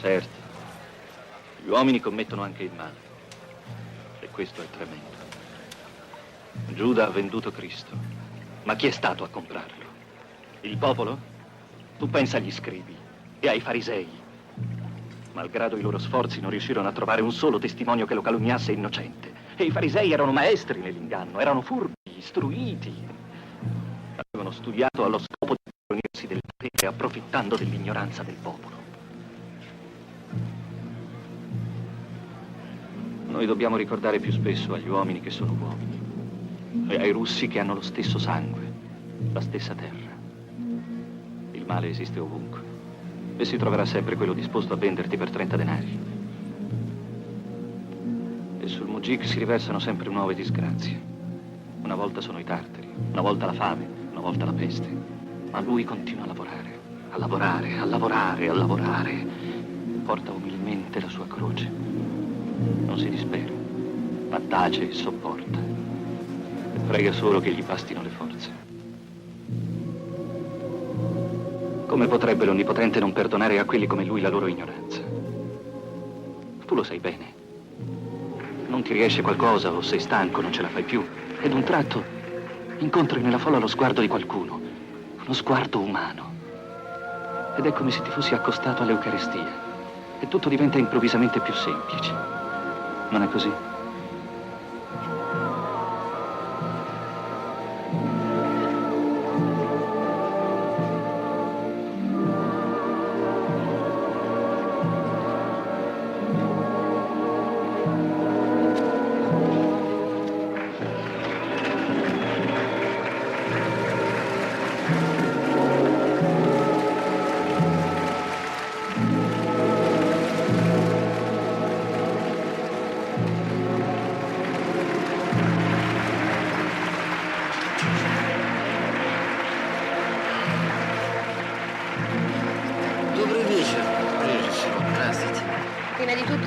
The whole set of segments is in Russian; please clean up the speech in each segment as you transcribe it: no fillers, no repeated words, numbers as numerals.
Certo, gli uomini commettono anche il male. E questo è tremendo. Giuda ha venduto Cristo. Ma chi è stato a comprarlo? Il popolo? Tu pensa agli scribi e ai farisei. Malgrado i loro sforzi non riuscirono a trovare un solo testimonio che lo calunniasse innocente. E i farisei erano maestri nell'inganno, erano furbi, istruiti. Avevano studiato allo scopo di impadronirsi del potere, approfittando dell'ignoranza del popolo. Noi dobbiamo ricordare più spesso agli uomini che sono uomini e ai russi che hanno lo stesso sangue, la stessa terra. Il male esiste ovunque e si troverà sempre quello disposto a venderti per 30 denari. E sul Mujik si riversano sempre nuove disgrazie. Una volta sono i tartari, una volta la fame, una volta la peste. Ma lui continua a lavorare, a lavorare, a lavorare, a lavorare. Porta umilmente la sua croce. Non si dispera, ma tace e sopporta. E prega solo che gli bastino le forze. Come potrebbe l'Onnipotente non perdonare a quelli come lui la loro ignoranza? Tu lo sai bene. Non ti riesce qualcosa o sei stanco, non ce la fai più. Ed un tratto incontri nella folla lo sguardo di qualcuno. Uno sguardo umano. Ed è come se ti fossi accostato all'Eucaristia. E tutto diventa improvvisamente più semplice. Non è così?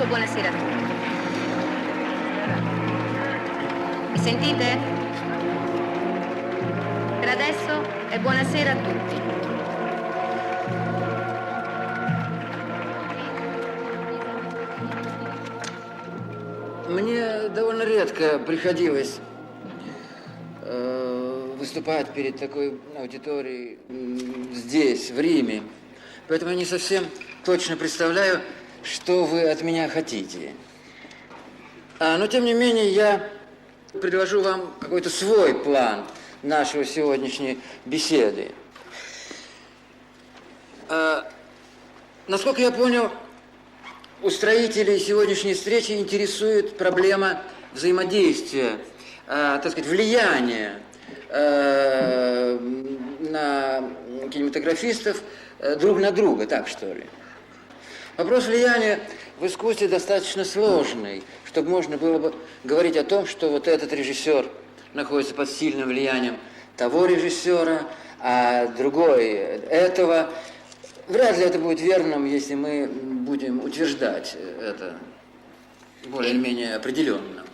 Buonasera a tutti. Mi sentite? Per adesso è buonasera a tutti. Мне довольно редко приходилось выступать перед такой аудиторией здесь, в Риме. Поэтому я не совсем точно представляю, что вы от меня хотите. Но, тем не менее, я предложу вам какой-то свой план нашей сегодняшней беседы. Насколько я понял, устроителей сегодняшней встречи интересует проблема взаимодействия, так сказать, влияния на кинематографистов друг на друга, так что ли. Вопрос влияния в искусстве достаточно сложный, чтобы можно было бы говорить о том, что вот этот режиссер находится под сильным влиянием того режиссера, а другой этого. Вряд ли это будет верным, если мы будем утверждать это более или менее определенно.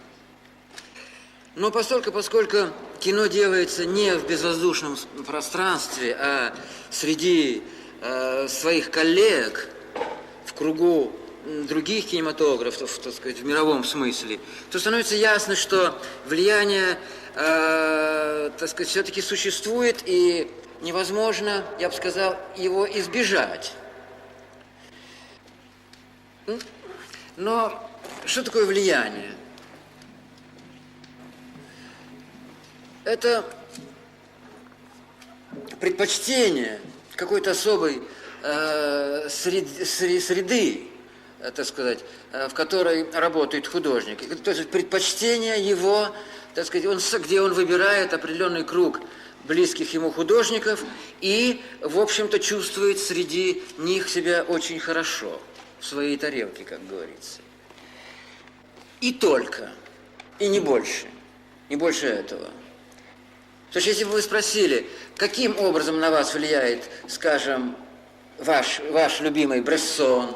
Но поскольку кино делается не в безвоздушном пространстве, а среди своих коллег, в кругу других кинематографов, так сказать, в мировом смысле, то становится ясно, что влияние, так сказать, все-таки существует, и невозможно, я бы сказал, его избежать. Но что такое влияние? Это предпочтение какой-то особой среды, так сказать, в которой работает художник. То есть предпочтение его, так сказать, где он выбирает определенный круг близких ему художников и, в общем-то, чувствует среди них себя очень хорошо, в своей тарелке, как говорится. И только, и не больше этого. То есть, если бы вы спросили, каким образом на вас влияет, скажем, ваш любимый Брессон,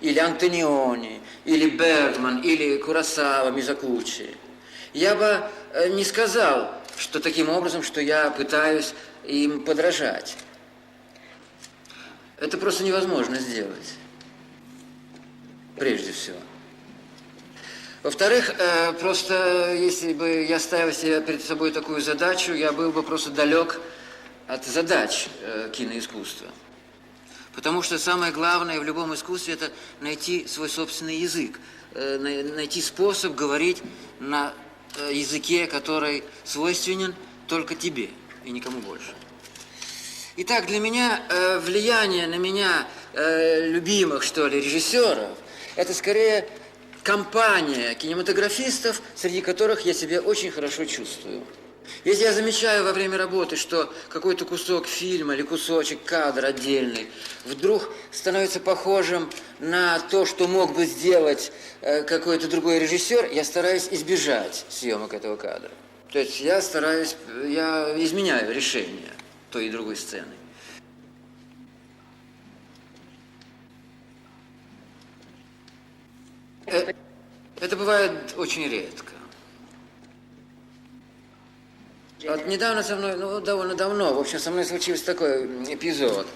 или Антониони, или Бергман, или Куросава, Мизакучи, я бы не сказал, что таким образом, что я пытаюсь им подражать. Это просто невозможно сделать. прежде всего. Во-вторых, просто если бы я ставил себе перед собой такую задачу, я был бы просто далек от задач киноискусства. Потому что самое главное в любом искусстве – это найти свой собственный язык, найти способ говорить на языке, который свойственен только тебе и никому больше. Итак, для меня влияние на меня любимых, что ли, режиссеров – это скорее компания кинематографистов, среди которых я себя очень хорошо чувствую. Если я замечаю во время работы, что какой-то кусок фильма или кусочек кадра отдельный вдруг становится похожим на то, что мог бы сделать какой-то другой режиссер, я стараюсь избежать съемок этого кадра. То есть я изменяю решение той и другой сцены. Это бывает очень редко. Вот недавно со мной, довольно давно, в общем, со мной случился такой эпизод.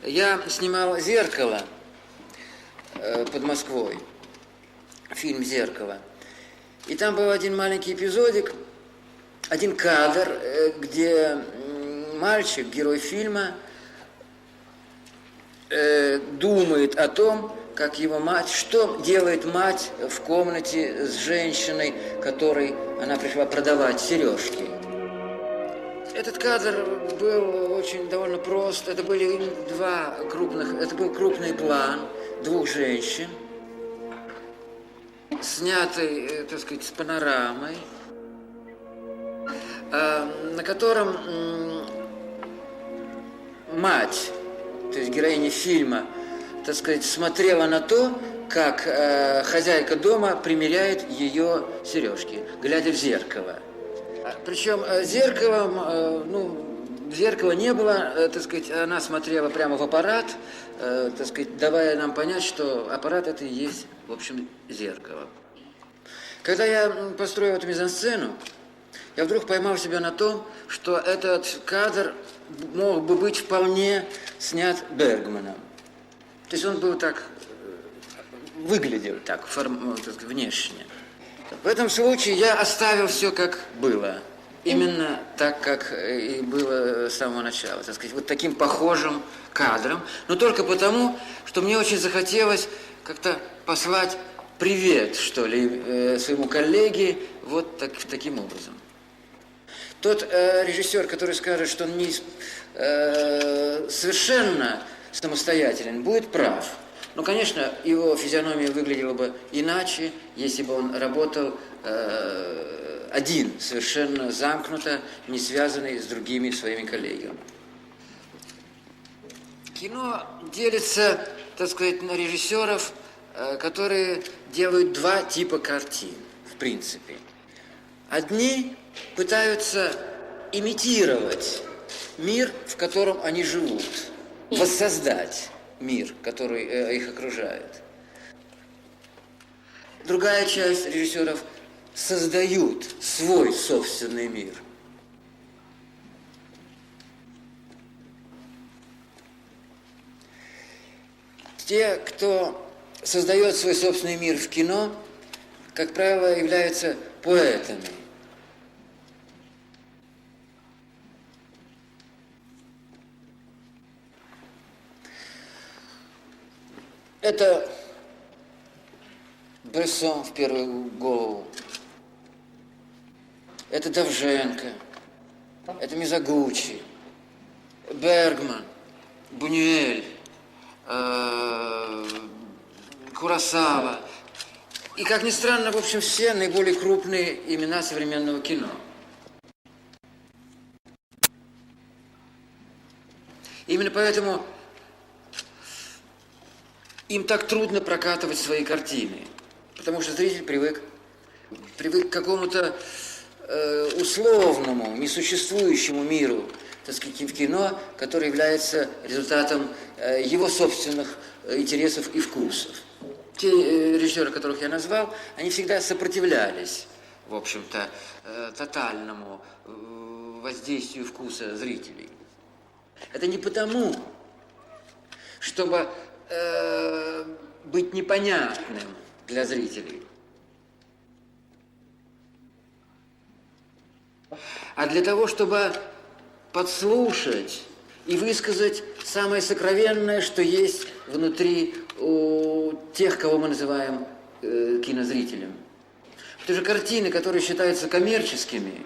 Я снимал «Зеркало» под Москвой, фильм «Зеркало». И там был один маленький эпизодик, один кадр, где мальчик, герой фильма, думает о том, как его мать, что делает мать в комнате с женщиной, которой она пришла продавать сережки. Этот кадр был очень довольно прост. Это были это был крупный план двух женщин, снятый, так сказать, с панорамой, на котором мать, то есть героиня фильма, так сказать, смотрела на то, как хозяйка дома примеряет ее сережки, глядя в зеркало. Причем зеркала не было, так сказать, она смотрела прямо в аппарат, так сказать, давая нам понять, что аппарат это и есть, в общем, зеркало. Когда я построил эту мизансцену, я вдруг поймал себя на том, что этот кадр мог бы быть вполне снят Бергманом. То есть он был так, выглядел так, внешне. В этом случае я оставил все как было. Именно так, как и было с самого начала. Так сказать, вот таким похожим кадром. Но только потому, что мне очень захотелось как-то послать привет, что ли, своему коллеге вот таким образом. Тот режиссер, который скажет, что он не совершенно самостоятелен, будет прав. Но, конечно, его физиономия выглядела бы иначе, если бы он работал один, совершенно замкнуто, не связанный с другими своими коллегами. Кино делится, так сказать, на режиссеров, которые делают два типа картин, в принципе. Одни пытаются имитировать мир, в котором они живут, воссоздать мир, который их окружает. Другая часть режиссеров создают свой собственный мир. Те, кто создает свой собственный мир в кино, как правило, являются поэтами. Это Брессон в первую голову, это Довженко, это Мизагучи, Бергман, Бунюэль, Куросава. И, как ни странно, в общем, все наиболее крупные имена современного кино. Именно поэтому им так трудно прокатывать свои картины, потому что зритель привык к какому-то условному, несуществующему миру, так сказать, в кино, который является результатом его собственных интересов и вкусов. Те режиссеры, которых я назвал, они всегда сопротивлялись, в общем-то, тотальному воздействию вкуса зрителей. Это не потому, чтобы быть непонятным для зрителей, а для того, чтобы подслушать и высказать самое сокровенное, что есть внутри у тех, кого мы называем кинозрителем. Потому что картины, которые считаются коммерческими,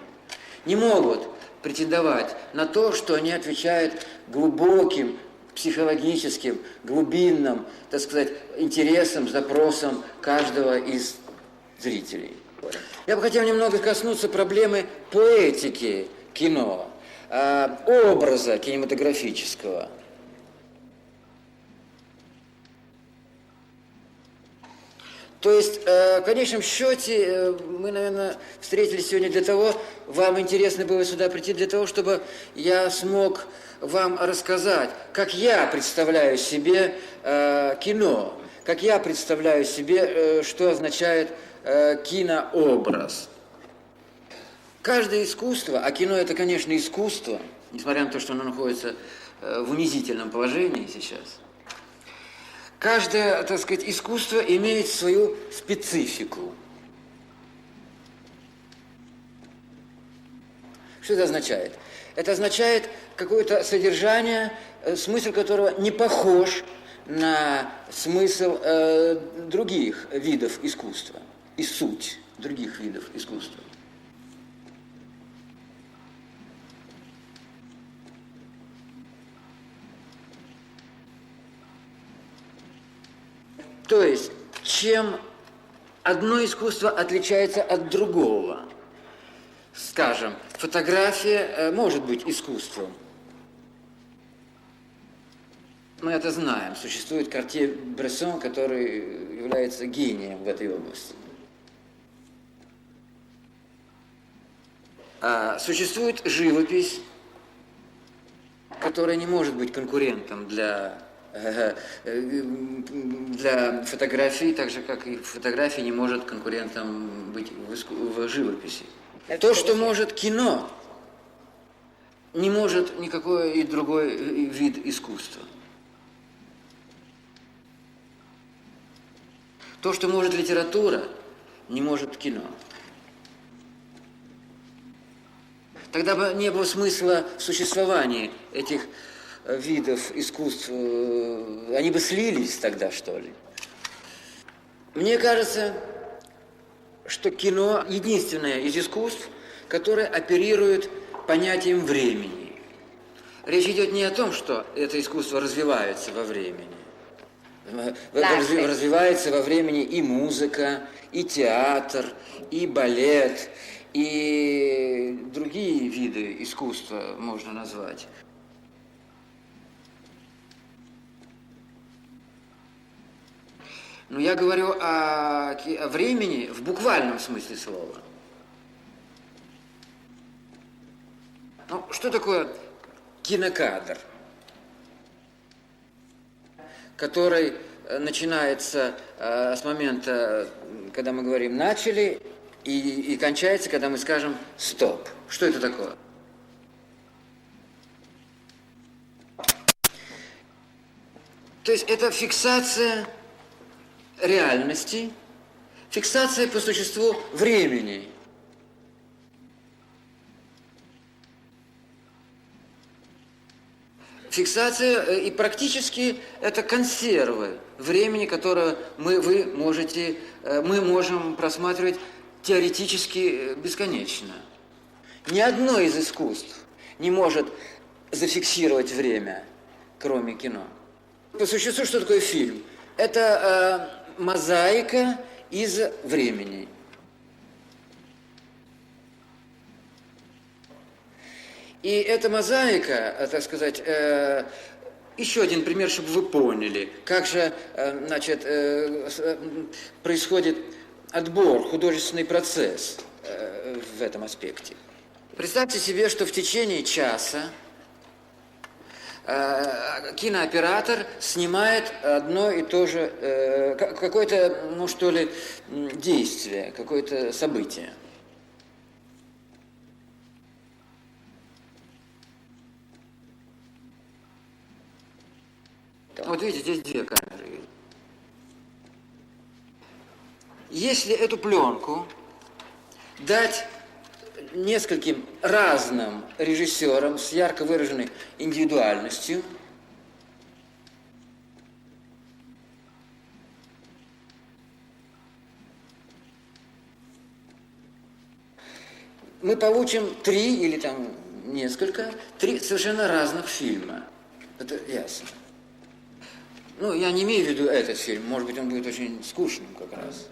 не могут претендовать на то, что они отвечают глубоким, психологическим, глубинным, так сказать, интересам, запросам каждого из зрителей. Я бы хотел немного коснуться проблемы поэтики кино, образа кинематографического. То есть, в конечном счете, мы, наверное, встретились сегодня для того, вам интересно было сюда прийти для того, чтобы я смог вам рассказать, как я представляю себе кино, как я представляю себе, что означает кинообраз. Каждое искусство, а кино это, конечно, искусство, несмотря на то, что оно находится в унизительном положении сейчас, каждое, так сказать, искусство имеет свою специфику. Что это означает? Это означает какое-то содержание, смысл которого не похож на смысл других видов искусства и суть других видов искусства. То есть, чем одно искусство отличается от другого. Скажем, фотография может быть искусством. Мы это знаем. Существует Картье-Брессон, который является гением в этой области. Существует живопись, которая не может быть конкурентом для фотографии, так же, как и фотография не может конкурентом быть в живописи. То, что может кино, не может никакой и другой вид искусства. То, что может литература, не может кино. Тогда бы не было смысла в существовании этих видов искусств, они бы слились тогда, что ли. Мне кажется, что кино единственное из искусств, которое оперирует понятием времени. Речь идет не о том, что это искусство развивается во времени. Развивается во времени и музыка, и театр, и балет, и другие виды искусства можно назвать. Но я говорю о времени в буквальном смысле слова. Ну, что такое кинокадр, который начинается с момента, когда мы говорим «начали», и кончается, когда мы скажем «стоп». Что это такое? То есть это фиксация реальности, фиксация по существу времени. Фиксация и практически это консервы времени, которое мы можем просматривать теоретически бесконечно. Ни одно из искусств не может зафиксировать время, кроме кино. По существу, что такое фильм? Это мозаика из времени. И эта мозаика, так сказать, еще один пример, чтобы вы поняли, как же, значит, происходит отбор, художественный процесс в этом аспекте. Представьте себе, что в течение часа кинооператор снимает одно и то же, какое-то, ну что ли, действие, какое-то событие. Вот видите, здесь две камеры. если эту пленку дать нескольким разным режиссерам с ярко выраженной индивидуальностью, мы получим 3 или там несколько, 3 совершенно разных фильма. Это ясно. Ну, я не имею в виду этот фильм, может быть, он будет очень скучным как раз.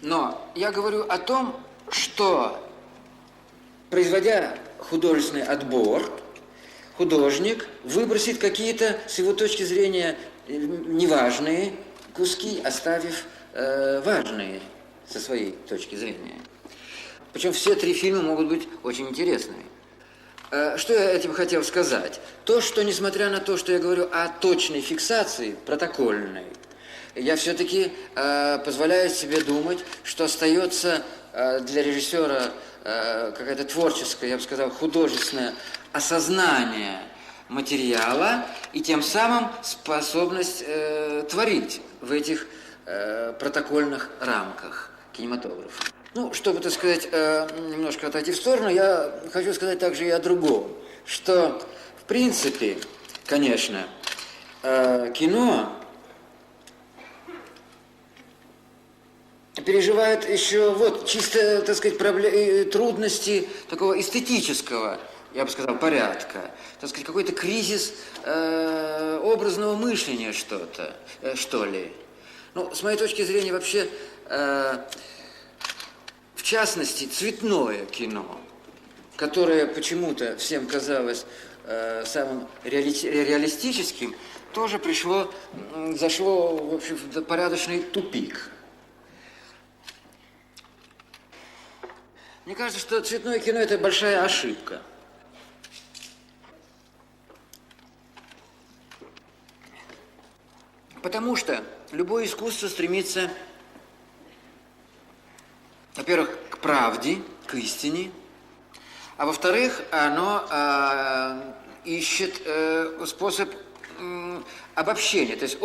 Но я говорю о том, что, производя художественный отбор, художник выбросит какие-то, с его точки зрения, неважные куски, оставив важные со своей точки зрения. Причем все 3 фильма могут быть очень интересными. Что я этим хотел сказать? То, что несмотря на то, что я говорю о точной фиксации, протокольной, я все-таки позволяю себе думать, что остается для режиссера какая-то творческая, я бы сказал, художественное осознание материала и тем самым способность творить в этих протокольных рамках кинематографа. Ну, чтобы, так сказать, немножко отойти в сторону, я хочу сказать также и о другом, что, в принципе, конечно, кино переживает еще вот чисто, так сказать, трудности такого эстетического, я бы сказал, порядка, так сказать, какой-то кризис образного мышления что ли. Ну, с моей точки зрения, вообще, в частности, цветное кино, которое почему-то всем казалось самым реалистическим, тоже зашло, в общем, в порядочный тупик. Мне кажется, что цветное кино – это большая ошибка. Потому что любое искусство стремится, во-первых, к правде, к истине, а во-вторых, оно ищет способ обобщения, то есть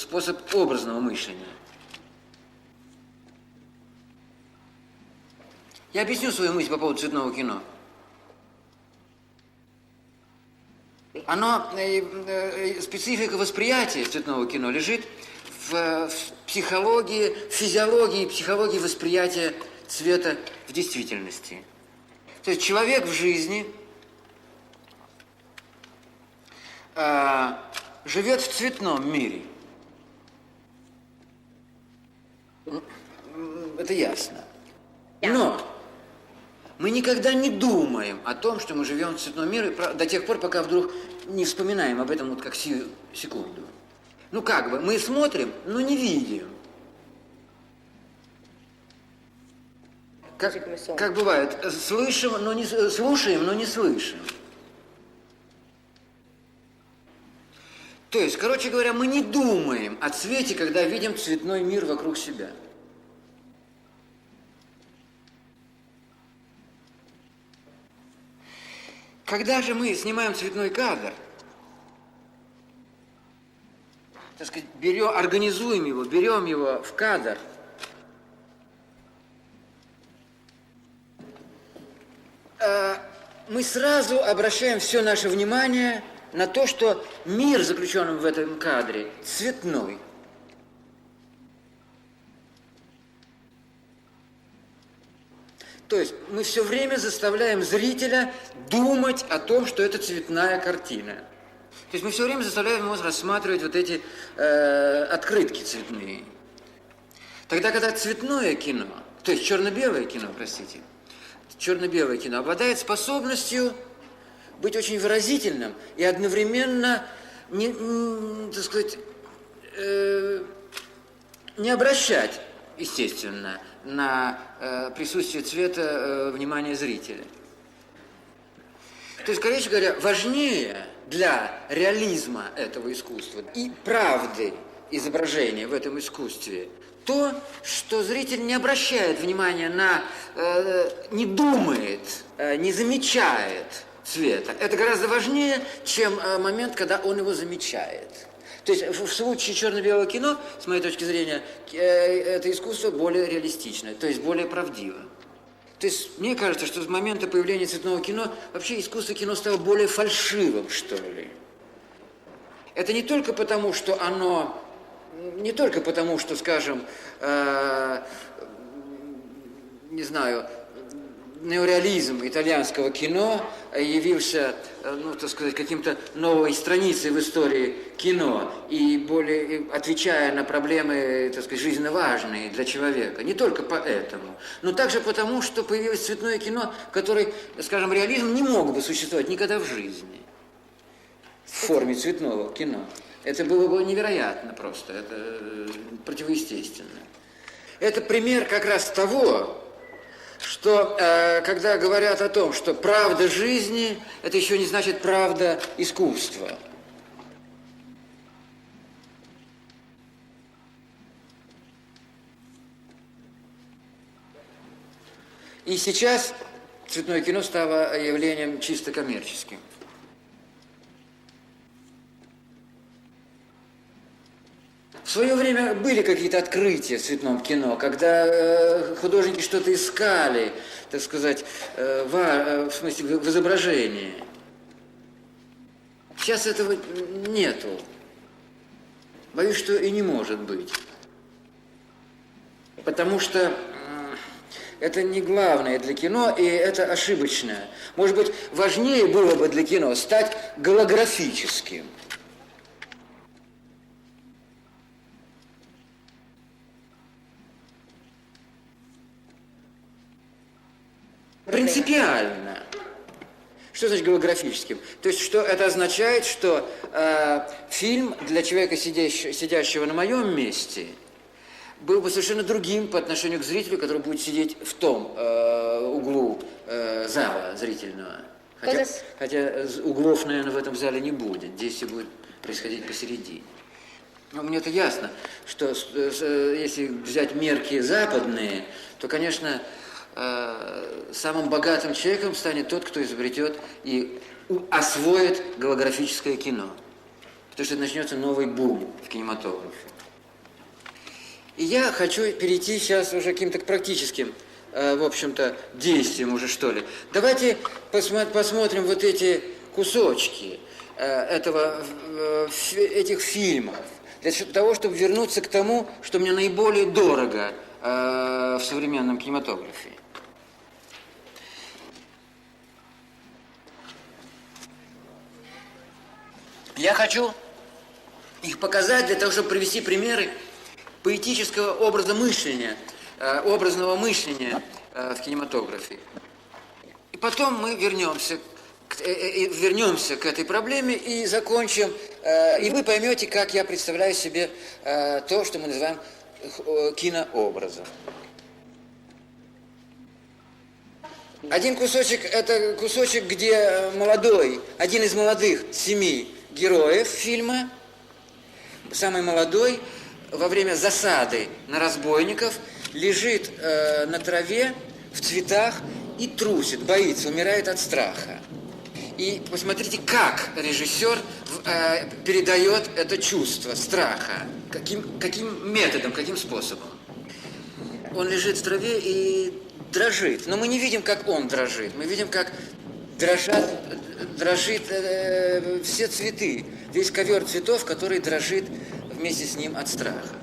способ образного мышления. Я объясню свою мысль по поводу цветного кино. Специфика восприятия цветного кино лежит в психологии, физиологии и психологии восприятия цвета в действительности. То есть человек в жизни живет в цветном мире. Это ясно. Но мы никогда не думаем о том, что мы живем в цветном мире до тех пор, пока вдруг не вспоминаем об этом вот как сию секунду. Ну как бы, мы смотрим, но не видим. Как бывает, слышим, но не слушаем, но не слышим. То есть, короче говоря, мы не думаем о цвете, когда видим цветной мир вокруг себя. Когда же мы снимаем цветной кадр, так сказать, организуем его, берем его в кадр, мы сразу обращаем все наше внимание на то, что мир, заключенный в этом кадре, цветной. То есть мы все время заставляем зрителя думать о том, что это цветная картина. То есть мы все время заставляем его рассматривать вот эти открытки цветные. Тогда, когда цветное кино, то есть черно-белое кино, черно-белое кино обладает способностью быть очень выразительным и одновременно так сказать, не обращать, естественно, на присутствие цвета внимания зрителя. То есть, короче говоря, важнее для реализма этого искусства и правды изображения в этом искусстве то, что зритель не обращает внимания не думает, не замечает цвета. Это гораздо важнее, чем момент, когда он его замечает. То есть в случае черно-белого кино, с моей точки зрения, это искусство более реалистичное, то есть более правдиво. То есть мне кажется, что с момента появления цветного кино вообще искусство кино стало более фальшивым, что ли. Это не только потому, что оно, не только потому, что, скажем, не знаю, неореализм итальянского кино явился, ну, так сказать, каким-то новой страницей в истории кино и более отвечая на проблемы, так сказать, жизненно важные для человека. Не только поэтому, но также потому, что появилось цветное кино, в которой, скажем, реализм не мог бы существовать никогда в жизни в форме цветного кино. Это было бы невероятно просто, это противоестественно. Это пример как раз того, что когда говорят о том, что правда жизни, это еще не значит правда искусства. И сейчас цветное кино стало явлением чисто коммерческим. В свое время были какие-то открытия в цветном кино, когда художники что-то искали, так сказать, в смысле в изображении. Сейчас этого нету. Боюсь, что и не может быть. Потому что это не главное для кино, и это ошибочное. Может быть, важнее было бы для кино стать голографическим. Принципиально. Что значит голографическим? То есть, что это означает, что фильм для человека, сидящего на моем месте, был бы совершенно другим по отношению к зрителю, который будет сидеть в том углу зала зрительного. Хотя углов, наверное, в этом зале не будет. Действие будет происходить посередине. Но мне это ясно, что если взять мерки западные, то, конечно, самым богатым человеком станет тот, кто изобретет и освоит голографическое кино. Потому что начнется новый бум в кинематографе. И я хочу перейти сейчас уже к каким-то практическим, в общем-то, действиям уже, что ли. Давайте посмотрим вот эти кусочки этих фильмов, для того, чтобы вернуться к тому, что мне наиболее дорого в современном кинематографе. Я хочу их показать для того, чтобы привести примеры поэтического образа мышления, образного мышления в кинематографе. И потом мы вернемся к этой проблеме и закончим, и вы поймете, как я представляю себе то, что мы называем кинообразом. Один кусочек – это кусочек, где один из молодых 7 героев фильма, самый молодой, во время засады на разбойников, лежит на траве, в цветах и трусит, боится, умирает от страха. И посмотрите, как режиссер передает это чувство страха, каким методом, каким способом. Он лежит в траве и дрожит, но мы не видим, как он дрожит, мы видим, как дрожит все цветы, весь ковер цветов, который дрожит вместе с ним от страха.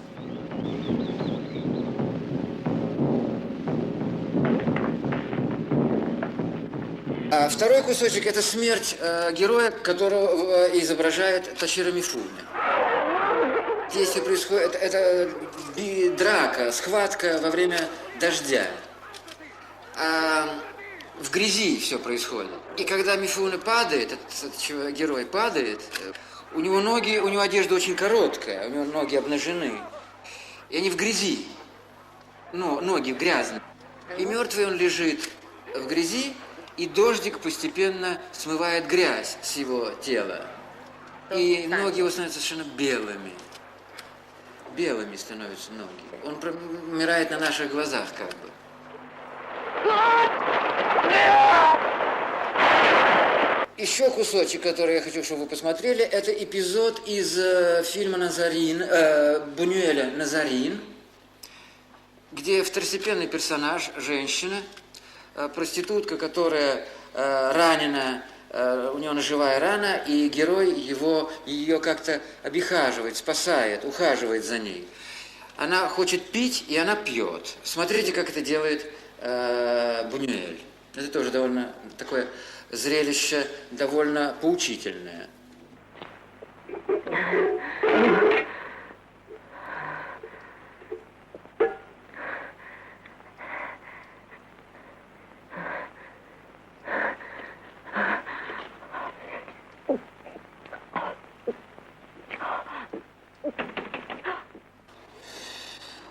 А второй кусочек – это смерть героя, которого изображает Тоширо Мифуне. Действие происходит, это драка, схватка во время дождя. В грязи все происходит. И когда Мифуне падает, этот герой падает, у него одежда очень короткая, у него ноги обнажены. И они в грязи, ноги грязные. И мертвый он лежит в грязи, и дождик постепенно смывает грязь с его тела. И ноги его становятся совершенно белыми. Белыми становятся ноги. Он умирает на наших глазах как бы. Еще кусочек, который я хочу, чтобы вы посмотрели, это эпизод из фильма «Назарин», Бунюэля «Назарин», где второстепенный персонаж, женщина, проститутка, которая ранена, у нее ножевая рана, и герой ее как-то обихаживает, спасает, ухаживает за ней. Она хочет пить, и она пьет. Смотрите, как это делает Бунюэль. Это тоже довольно такое зрелище, довольно поучительное.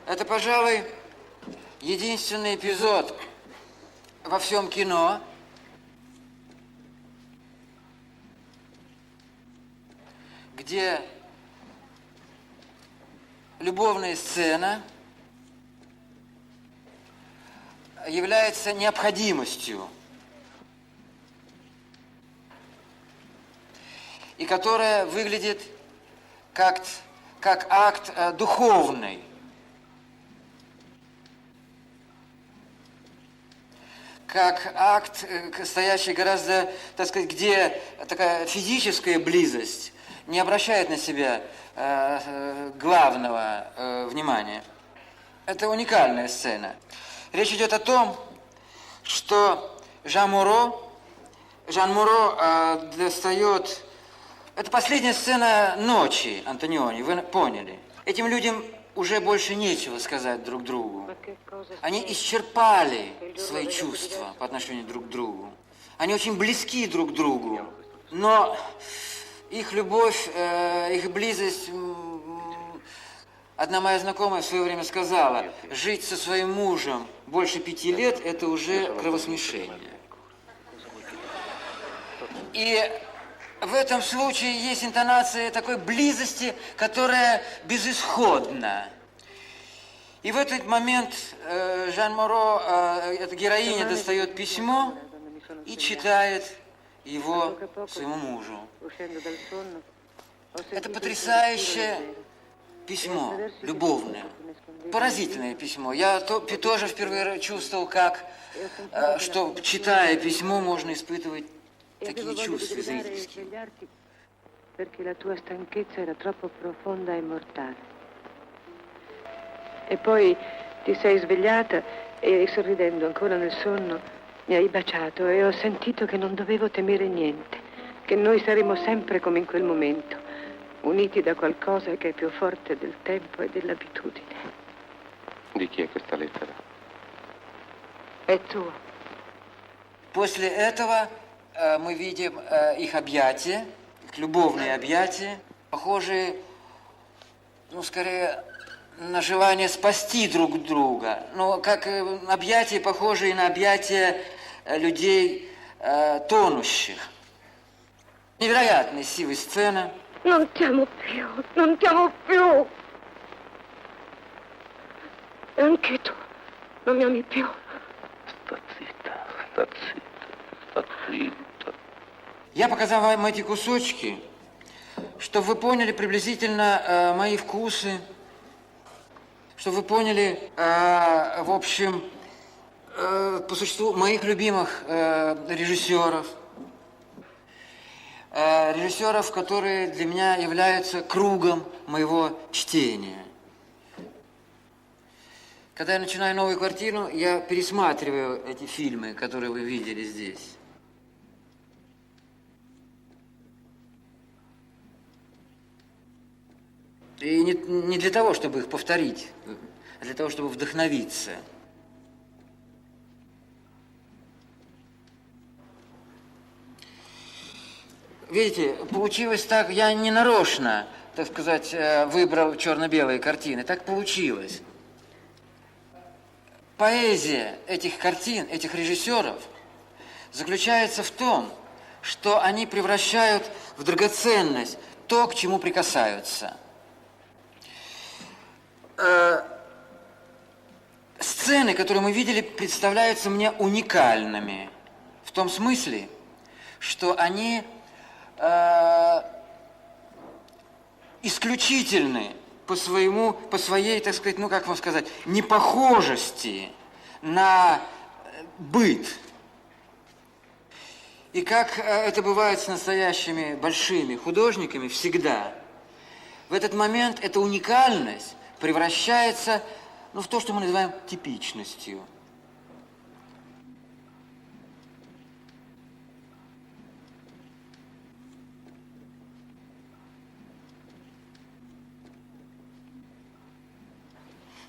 Это, пожалуй, единственный эпизод во всем кино, где любовная сцена является необходимостью, и которая выглядит как акт духовный. Как акт, стоящий гораздо, так сказать, где такая физическая близость не обращает на себя главного внимания. Это уникальная сцена. Речь идет о том, что Жан Муро достает... Это последняя сцена ночи Антониони, вы поняли. Этим людям уже больше нечего сказать друг другу. Они исчерпали свои чувства по отношению друг к другу. Они очень близки друг к другу, но их любовь, их близость... Одна моя знакомая в свое время сказала, жить со своим мужем больше 5 лет – это уже кровосмешение. И в этом случае есть интонация такой близости, которая безысходна. И в этот момент Жан Моро, эта героиня, достает письмо и читает его своему мужу. Это потрясающее письмо, любовное, поразительное письмо. Я тоже впервые чувствовал, что, читая письмо, можно испытывать такие чувства зрительские. Perché la tua stanchezza era troppo profonda e mortale. E poi ti sei svegliata e sorridendo ancora nel sonno mi hai baciato e ho sentito che non dovevo temere niente, che noi saremo sempre come in quel momento, uniti da qualcosa che è più forte del tempo e dell'abitudine. Di chi è questa lettera? È tua. После этого мы видим их объятия, их любовные объятия, похожие, скорее, на желание спасти друг друга. Но как объятия, похожие на объятия людей тонущих. Невероятная сила сцена. Non ti amo più, non ti amo più. E anche tu non mi ami più. Sta zitta, sta zitta, sta zitta. Я показал вам эти кусочки, чтобы вы поняли приблизительно мои вкусы, чтобы вы поняли, в общем, по существу моих любимых режиссеров. Режиссеров, которые для меня являются кругом моего чтения. Когда я начинаю новую картину, я пересматриваю эти фильмы, которые вы видели здесь. И не для того, чтобы их повторить, а для того, чтобы вдохновиться. Видите, получилось так, я не нарочно, так сказать, выбрал черно-белые картины, так получилось. Поэзия этих картин, этих режиссеров заключается в том, что они превращают в драгоценность то, к чему прикасаются. Сцены, которые мы видели, представляются мне уникальными. В том смысле, что они исключительны по своей, так сказать, ну как вам сказать, непохожести на быт. И как это бывает с настоящими большими художниками всегда, в этот момент эта уникальность превращается, ну, в то, что мы называем типичностью.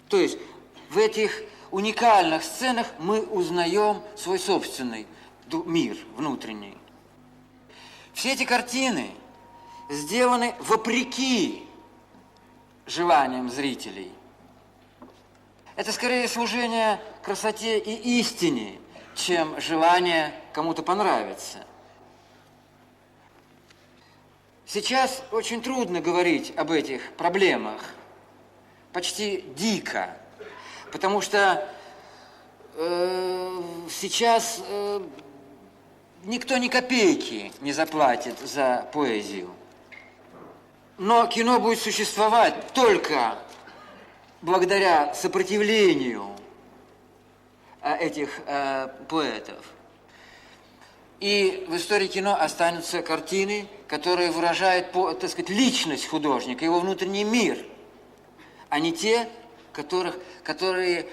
То есть в этих уникальных сценах мы узнаем свой собственный мир внутренний. Все эти картины сделаны вопреки желаниям зрителей. Это скорее служение красоте и истине, чем желание кому-то понравиться. Сейчас очень трудно говорить об этих проблемах, почти дико, потому что сейчас никто ни копейки не заплатит за поэзию. Но кино будет существовать только благодаря сопротивлению этих поэтов. И в истории кино останутся картины, которые выражают, так сказать, личность художника, его внутренний мир, а не те, которые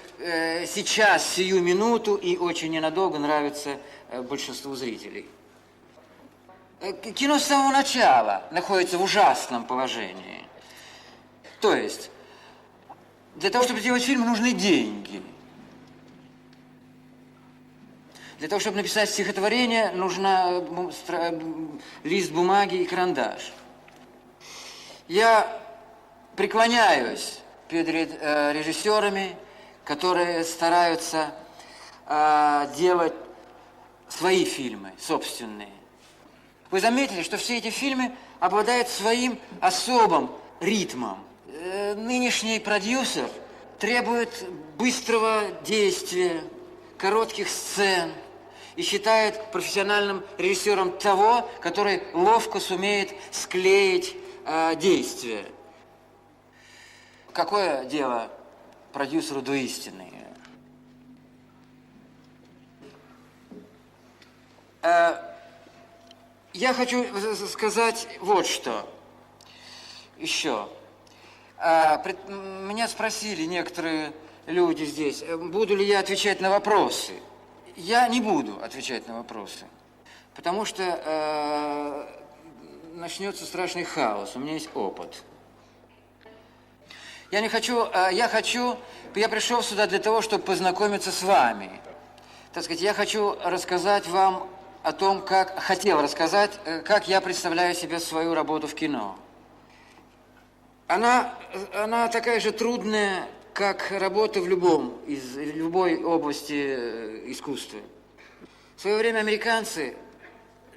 сейчас, сию минуту и очень ненадолго нравятся большинству зрителей. Кино с самого начала находится в ужасном положении. То есть, для того, чтобы сделать фильм, нужны деньги. Для того, чтобы написать стихотворение, нужна лист бумаги и карандаш. Я преклоняюсь перед режиссерами, которые стараются делать свои фильмы, собственные. Вы заметили, что все эти фильмы обладают своим особым ритмом. Нынешний продюсер требует быстрого действия, коротких сцен и считает профессиональным режиссером того, который ловко сумеет склеить действие. Какое дело продюсеру до истины? Я хочу сказать вот что еще. Меня спросили некоторые люди здесь, буду ли я отвечать на вопросы. Я не буду отвечать на вопросы, потому что начнется страшный хаос, у меня есть опыт. Я пришел сюда для того, чтобы познакомиться с вами. Так сказать, я хочу рассказать вам о том, хотел рассказать, как я представляю себе свою работу в кино. Она такая же трудная, как работа в любой области искусства. В свое время американцы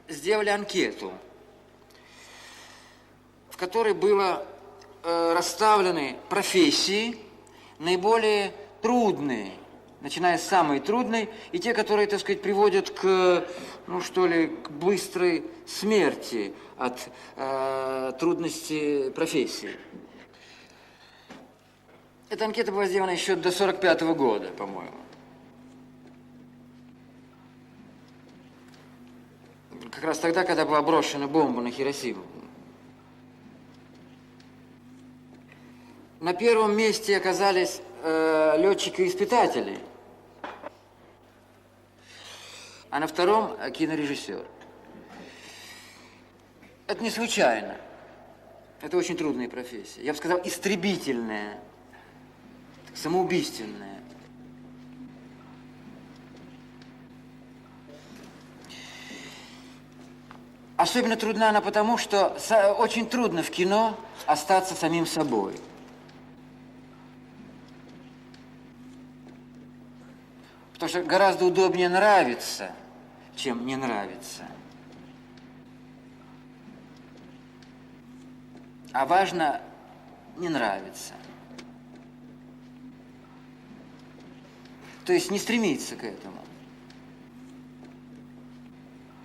сделали анкету, в которой было расставлены профессии, наиболее трудные, начиная с самой трудной, и те, которые, так сказать, приводят к быстрой смерти от трудности профессии. Эта анкета была сделана еще до 1945 года, по-моему. Как раз тогда, когда была брошена бомба на Хиросиму. На первом месте оказались летчики-испытатели, а на втором – кинорежиссер. Это не случайно. Это очень трудная профессия. Я бы сказал, истребительная, самоубийственная. Особенно трудна она потому, что очень трудно в кино остаться самим собой. Потому что гораздо удобнее нравиться, чем не нравиться. А важно не нравиться. То есть не стремиться к этому.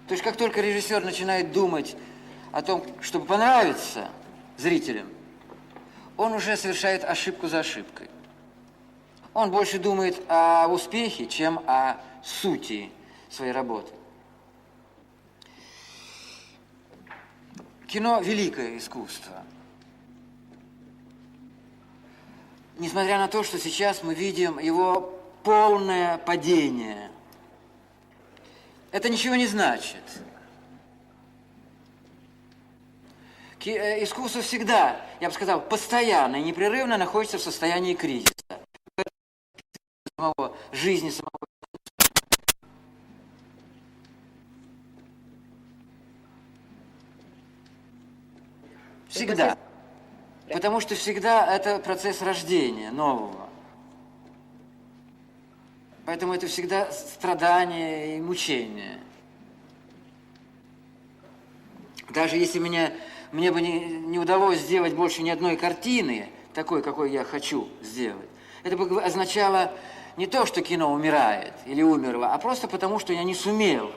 То есть как только режиссер начинает думать о том, чтобы понравиться зрителям, он уже совершает ошибку за ошибкой. Он больше думает о успехе, чем о сути своей работы. Кино – великое искусство. Несмотря на то, что сейчас мы видим его полное падение, это ничего не значит. Искусство всегда, я бы сказал, постоянно и непрерывно находится в состоянии кризиса. Жизни самого. Всегда. Потому что всегда это процесс рождения нового. Поэтому это всегда страдание и мучение. Даже если мне бы не удалось сделать больше ни одной картины, такой, какой я хочу сделать, это бы означало не то, что кино умирает или умерло, а просто потому, что я не сумел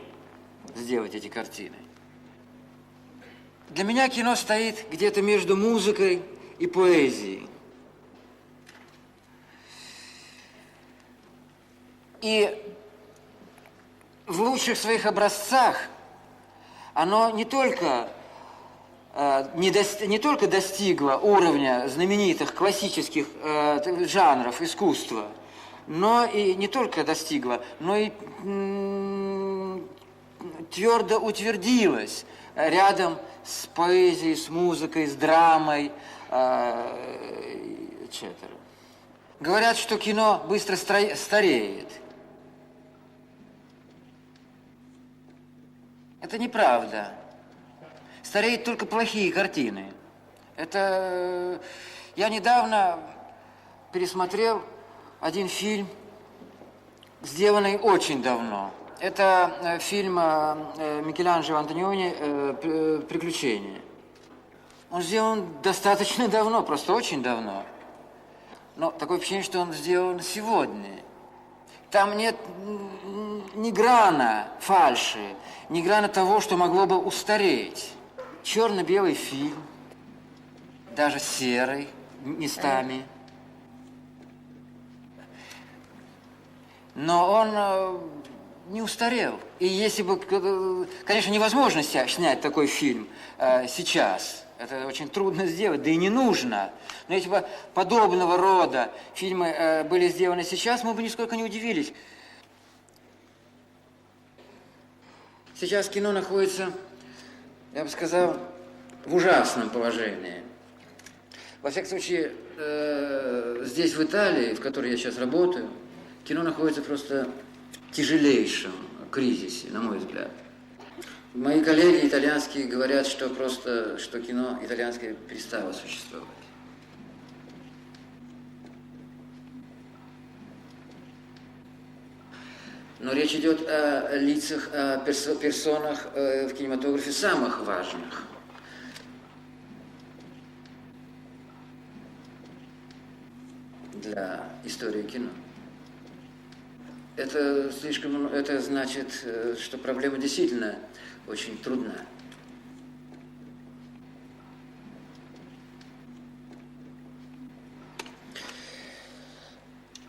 сделать эти картины. Для меня кино стоит где-то между музыкой и поэзией. И в лучших своих образцах оно не только достигло уровня знаменитых классических жанров искусства, но и не только достигло, но и твердо утвердилось рядом с поэзией, с музыкой, с драмой, etc. Говорят, что кино быстро стареет. Это неправда. Стареют только плохие картины. Это... Я недавно пересмотрел один фильм, сделанный очень давно. Это фильм Микеланджело Антониони «Приключения». Он сделан достаточно давно, просто очень давно. Но такое впечатление, что он сделан сегодня. Там нет ни грана фальши, ни грана того, что могло бы устареть. Черно-белый фильм, даже серый местами. Но он не устарел. И если бы, конечно, невозможно снять такой фильм сейчас. Это очень трудно сделать, да и не нужно. Но если бы подобного рода фильмы были сделаны сейчас, мы бы нисколько не удивились. Сейчас кино находится, я бы сказал, в ужасном положении. Во всяком случае, здесь, в Италии, в которой я сейчас работаю, кино находится просто в тяжелейшем кризисе, на мой взгляд. Мои коллеги итальянские говорят, что кино итальянское перестало существовать. Но речь идет о лицах, о персонах в кинематографе самых важных. Для истории кино. Это значит, что проблема действительно очень трудна.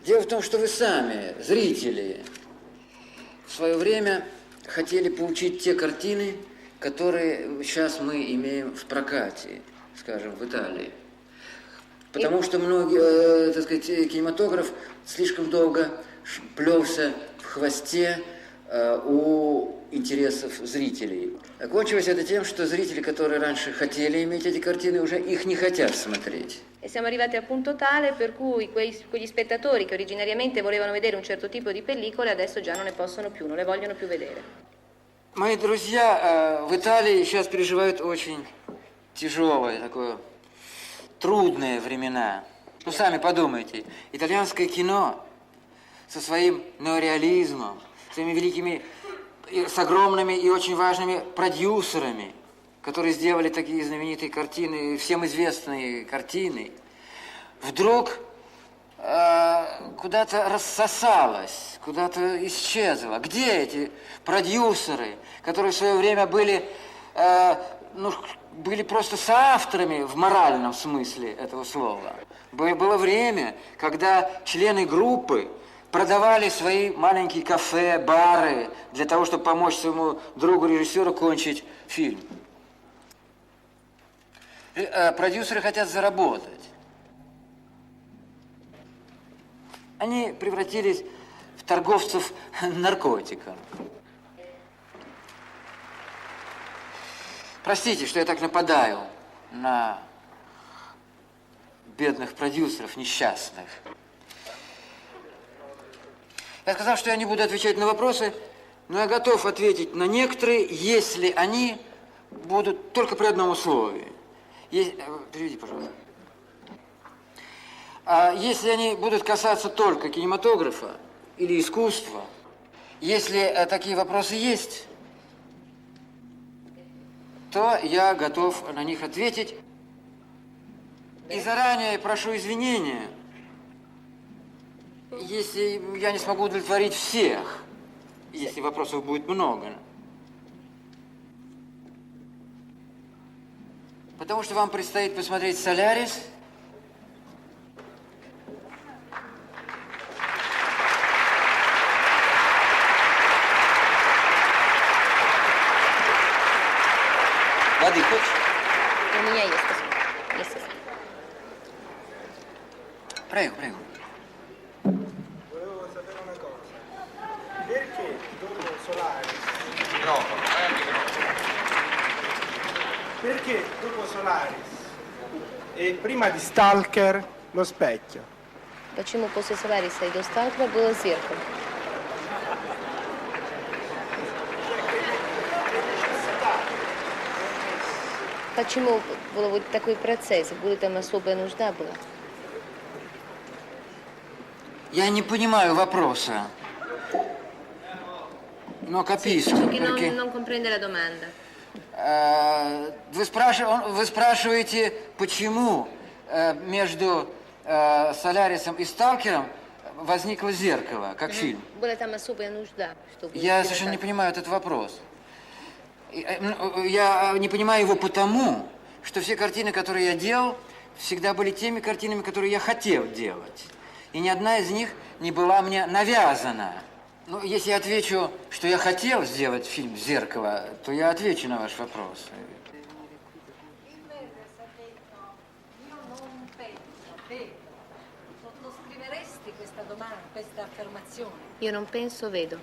Дело в том, что вы сами, зрители, в свое время хотели получить те картины, которые сейчас мы имеем в прокате, скажем, в Италии. Потому что кинематограф слишком долго плелся в хвосте у интересов зрителей. Кончилось это тем, что зрители, которые раньше хотели иметь эти картины, уже их не хотят смотреть. E siamo arrivati al punto tale per cui quegli spettatori che originariamente volevano vedere un certo tipo di pellicole adesso già non ne possono più, non le vogliono più vedere. Мои друзья в Италии сейчас переживают очень тяжелые, трудные времена. Ну, сами подумайте, итальянское кино со своим неореализмом, своими великими, с огромными и очень важными продюсерами, которые сделали такие знаменитые картины, всем известные картины, вдруг куда-то рассосалась, куда-то исчезла. Где эти продюсеры, которые в свое время были, были просто соавторами в моральном смысле этого слова? Было время, когда члены группы продавали свои маленькие кафе, бары для того, чтобы помочь своему другу-режиссеру кончить фильм. Продюсеры хотят заработать. Они превратились в торговцев наркотиком. Простите, что я так нападаю на бедных продюсеров несчастных. Я сказал, что я не буду отвечать на вопросы, но я готов ответить на некоторые, если они будут только при одном условии. Переведи, пожалуйста. Если они будут касаться только кинематографа или искусства, если такие вопросы есть, то я готов на них ответить. И заранее прошу извинения, если я не смогу удовлетворить всех, если вопросов будет много. Потому что вам предстоит посмотреть «Солярис». Воды хочешь? У меня есть, спасибо. Есть. Prego, prego. Volevo sapere una cosa. Perché dopo Solaris... Perché dopo Solaris e prima di Stalker lo specchio? Почему после Солариса и до Сталкера было зеркало? Почему был вот такой процесс? Была там особая нужда была? Я не понимаю вопроса. Но capisco. Perché non comprende la domanda. Вы спрашиваете, почему между «Солярисом» и «Сталкером» возникло зеркало, как фильм? Была там особая нужда, чтобы... Я совершенно не понимаю этот вопрос. Я не понимаю его потому, что все картины, которые я делал, всегда были теми картинами, которые я хотел делать. И ни одна из них не была мне навязана. Ну, если я отвечу, что я хотел сделать фильм «Зеркало», то я отвечу на ваш вопрос. Io non penso, vedo.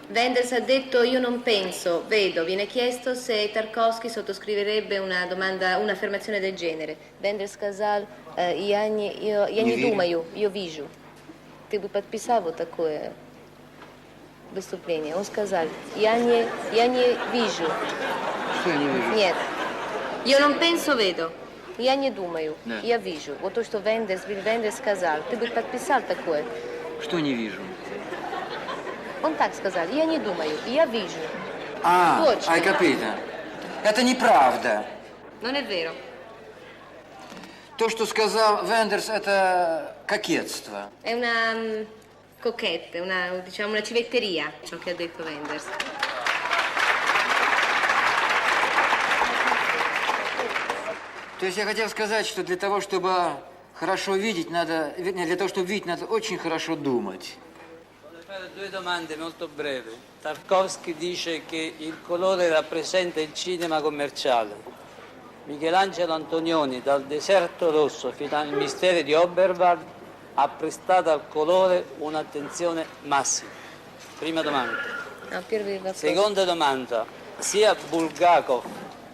Wenders ha detto io non penso, vedo. Viene chiesto se Tarkovsky sottoscriverebbe un'affermazione del genere. Wenders сказал, я не думаю, я вижу. Ты бы подписал вот такое выступление? Он сказал, я не вижу. Что я не вижу? Нет. Io non penso, vedo. Я не думаю, Да. я вижу. Вот то, что Вендерс сказал. Ты бы подписал такое? Что не вижу? Он так сказал, я не думаю, я вижу. Точно. Hai capito? Это неправда. Non è vero. То, что сказал Вендерс, это кокетство. È una coquette, una civetteria, ciò che ha detto Wenders. То есть я хотел сказать, что для того, чтобы хорошо видеть, для того, чтобы видеть, надо очень хорошо думать. Vorrei fare due domande molto brevi. Tarkovsky dice che il colore rappresenta il cinema commerciale. Michelangelo Antonioni, dal Deserto Rosso fino al Mistero di Oberwald, ha prestato al colore un'attenzione massima. Prima domanda. Первый вопрос. Seconda domanda. Sia Bulgakov,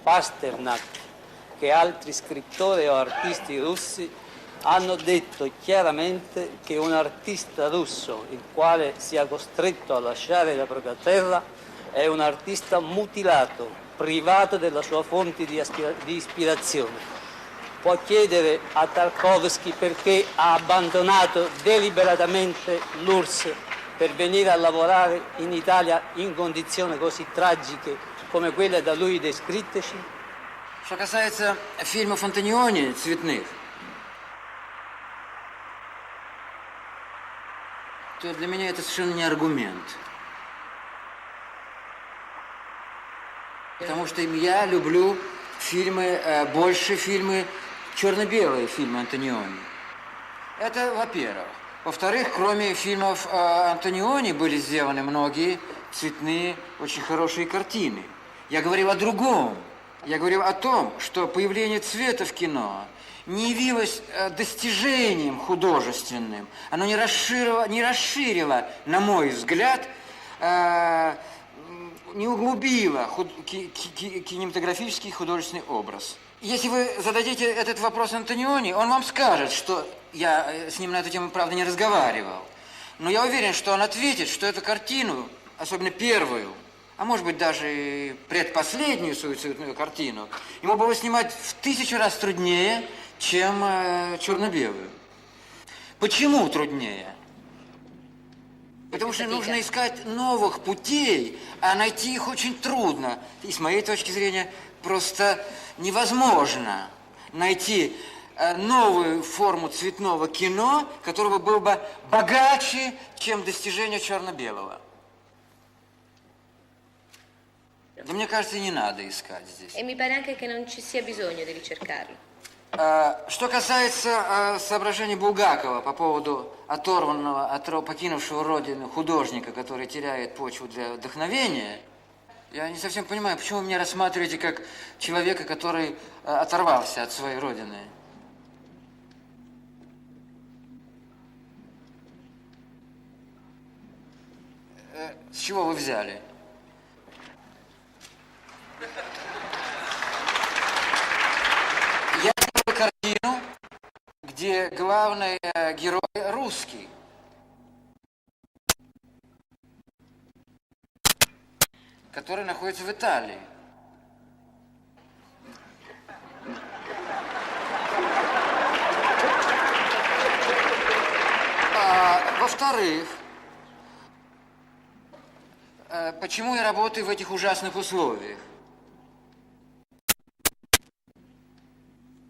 Pasternak che altri scrittori o artisti russi hanno detto chiaramente che un artista russo, il quale sia costretto a lasciare la propria terra, è un artista mutilato, privato della sua fonte di ispirazione. Può chiedere a Tarkovsky perché ha abbandonato deliberatamente l'URSS per venire a lavorare in Italia in condizioni così tragiche come quelle da lui descritteci? Что касается фильмов Антониони, цветных, то для меня это совершенно не аргумент. Потому что я люблю фильмы, больше фильмы, черно-белые фильмы Антониони. Это во-первых. Во-вторых, кроме фильмов Антониони были сделаны многие цветные, очень хорошие картины. Я говорил о другом. Я говорил о том, что появление цвета в кино не явилось достижением художественным. Оно не расширило, на мой взгляд, не углубило кинематографический художественный образ. Если вы зададите этот вопрос Антониони, он вам скажет, что я с ним на эту тему, правда, не разговаривал. Но я уверен, что он ответит, что эту картину, особенно первую, а может быть даже и предпоследнюю суицидную картину, ему было снимать в 1000 раз труднее, чем черно-белую. Почему труднее? Потому что нужно искать новых путей, а найти их очень трудно. И с моей точки зрения просто невозможно найти новую форму цветного кино, которого было бы богаче, чем достижение черно-белого. Да мне кажется, не надо искать здесь. E mi pare anche che non ci sia bisogno di ricercarlo. Что касается соображений Булгакова по поводу оторванного, покинувшего родину художника, который теряет почву для вдохновения, я не совсем понимаю, почему вы меня рассматриваете как человека, который оторвался от своей родины. С чего вы взяли? Я делал картину, где главный герой русский. Который находится в Италии. Во-вторых, почему я работаю в этих ужасных условиях?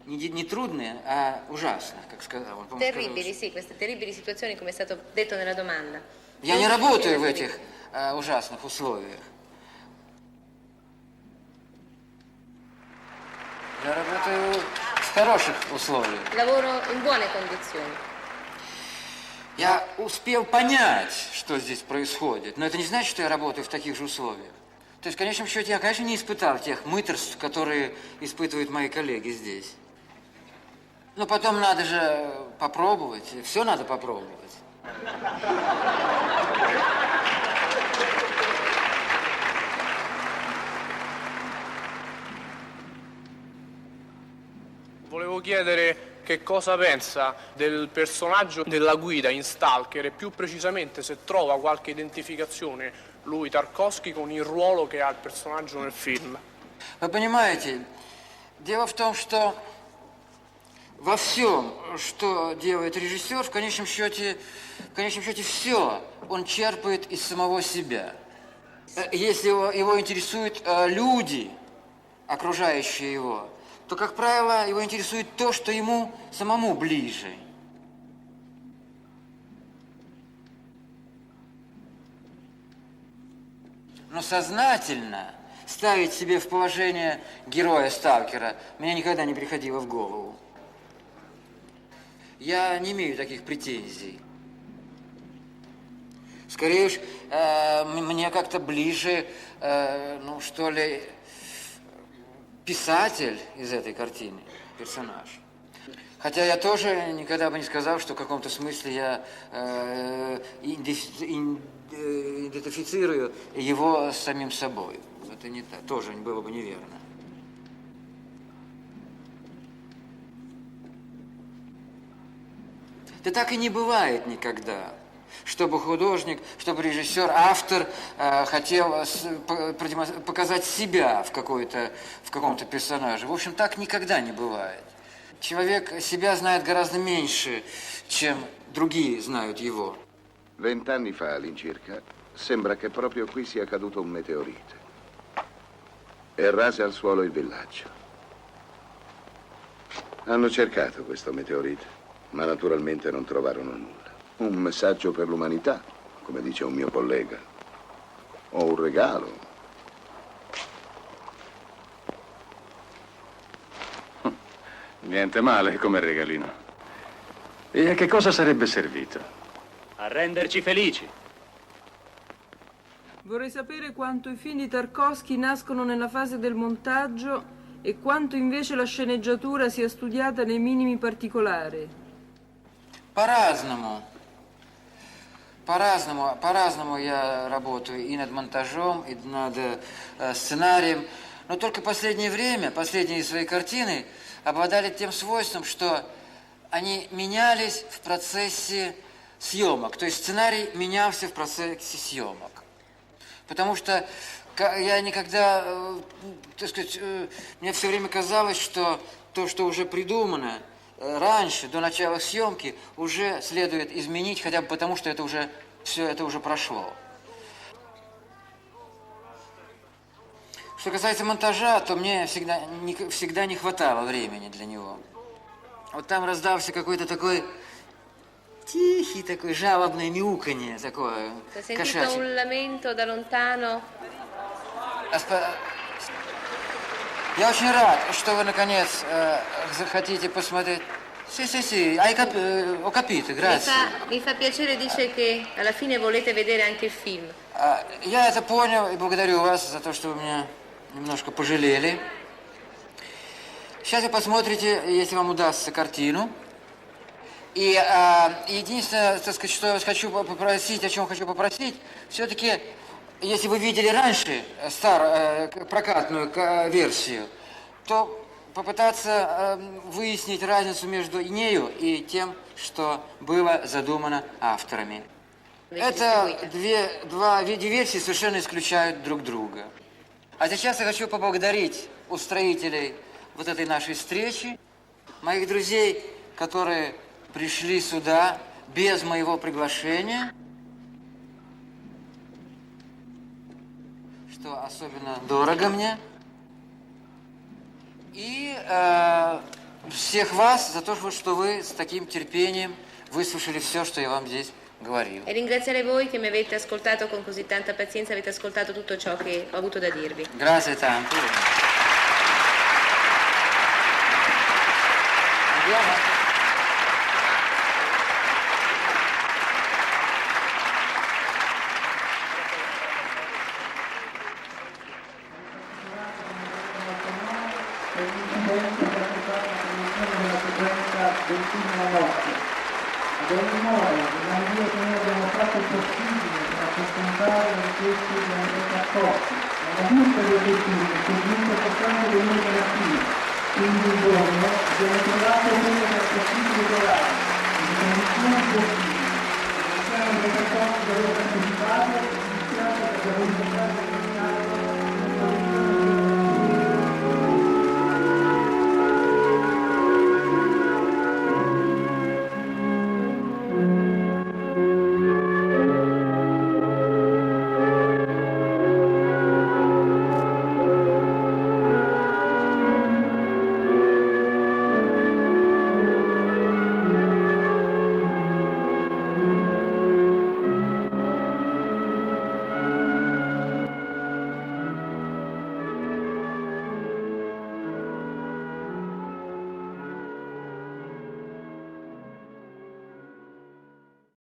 Не трудные, а ужасных, как сказал он. Terribili, sì, queste terribili situazioni, come è stato detto nella domanda. Я не работаю в этих ужасных условиях. Я работаю в хороших условиях. Lavoro in buone condizioni. Я успел понять, что здесь происходит, но это не значит, что я работаю в таких же условиях. То есть, в конечном счете, я, конечно, не испытал тех мытарств, которые испытывают мои коллеги здесь. Но потом надо же попробовать, все надо попробовать. Volevo chiedere che cosa pensa del personaggio della guida in Stalker e più precisamente se trova qualche identificazione, lui, Tarkovsky, con il ruolo che ha il personaggio nel film. Вы понимаете, дело в том, что во всем, что делает режиссер, в конечном счете все он черпает из самого себя. Если его интересуют люди, окружающие его, то, как правило, его интересует то, что ему самому ближе. Но сознательно ставить себе в положение героя Сталкера мне никогда не приходило в голову. Я не имею таких претензий. Скорее уж, мне как-то ближе, ну что ли, писатель из этой картины, персонаж. Хотя я тоже никогда бы не сказал, что в каком-то смысле я идентифицирую его с самим собой. Это не так, тоже было бы неверно. Да так и не бывает никогда, чтобы художник, чтобы режиссер, автор хотел показать себя в каком-то персонаже. В общем, так никогда не бывает. Человек себя знает гораздо меньше, чем другие знают его. 20 anni fa all'incirca, sembra che proprio qui sia caduto un meteorite e rase al suolo il villaggio. Hanno cercato questo meteorite, ma naturalmente non trovarono nulla. Un messaggio per l'umanità, come dice un mio collega. O un regalo. Niente male come regalino. E a che cosa sarebbe servito? A renderci felici. Vorrei sapere quanto i film di Tarkovsky nascono nella fase del montaggio e quanto invece la sceneggiatura sia studiata nei minimi particolari. По-разному. По-разному я работаю и над монтажом, и над сценарием. Но только последнее время, последние свои картины обладали тем свойством, что они менялись в процессе съемок. То есть сценарий менялся в процессе съемок. Потому что я никогда, так сказать, мне все время казалось, что то, что уже придумано раньше, до начала съемки, уже следует изменить, хотя бы потому, что все это уже прошло. Что касается монтажа, то мне всегда не хватало времени для него. Вот там раздался какой-то такой тихий, такой жалобное мяуканье, такое кошачье. Un lamento da lontano. Я очень рад, что вы, наконец, захотите посмотреть. Sì, ho capito, grazie. Mi fa piacere, dice che alla fine volete vedere anche il film. Я это понял и благодарю вас за то, что вы меня немножко пожалели. Сейчас вы посмотрите, если вам удастся, картину. И единственное, так сказать, что я вас хочу попросить, о чем хочу попросить, все-таки, если вы видели раньше прокатную версию, то попытаться выяснить разницу между нею и тем, что было задумано авторами. Это две версии совершенно исключают друг друга. А сейчас я хочу поблагодарить устроителей вот этой нашей встречи, моих друзей, которые пришли сюда без моего приглашения, что особенно дорого мне, и всех вас за то, что вы с таким терпением выслушали все, что я вам здесь говорил. E ringraziare voi che mi avete ascoltato con così tanta pazienza, avete ascoltato tutto ciò che ho avuto da dirvi. Grazie tanto. Andiamo. Ad ogni modo, rimane Dio che noi abbiamo fatto il possibile per accontentare le richieste di Andrea Tarkovsky. Siamo tutti gli obiettivi che comunque possiamo venire relativi. Quindi un giorno abbiamo trovato quello che è possibile trovare, le condizioni possibili. Ringraziamo Andrea Tarkovsky per aver partecipato e iniziato per aver